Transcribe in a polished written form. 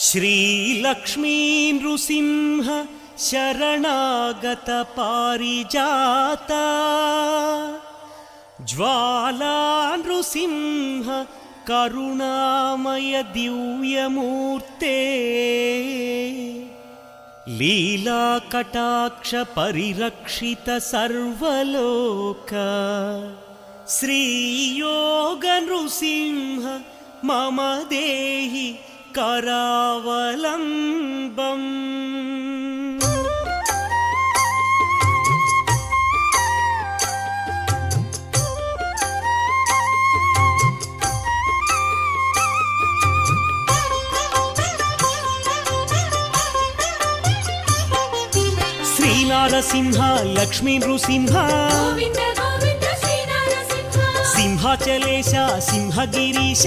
श्रीलक्ष्मी नृसिंह शरणागत पारिजाता ज्वाला नृसिंह करुणामय दिव्यमूर्ते लीला कटाक्ष परिरक्षित सर्वलोक श्रीयोग नृसिंह मम देहि करावलम्बम्। श्रीनारसिंह लक्ष्मी नृसिंह सिंहाचलेश सिंहगिरीश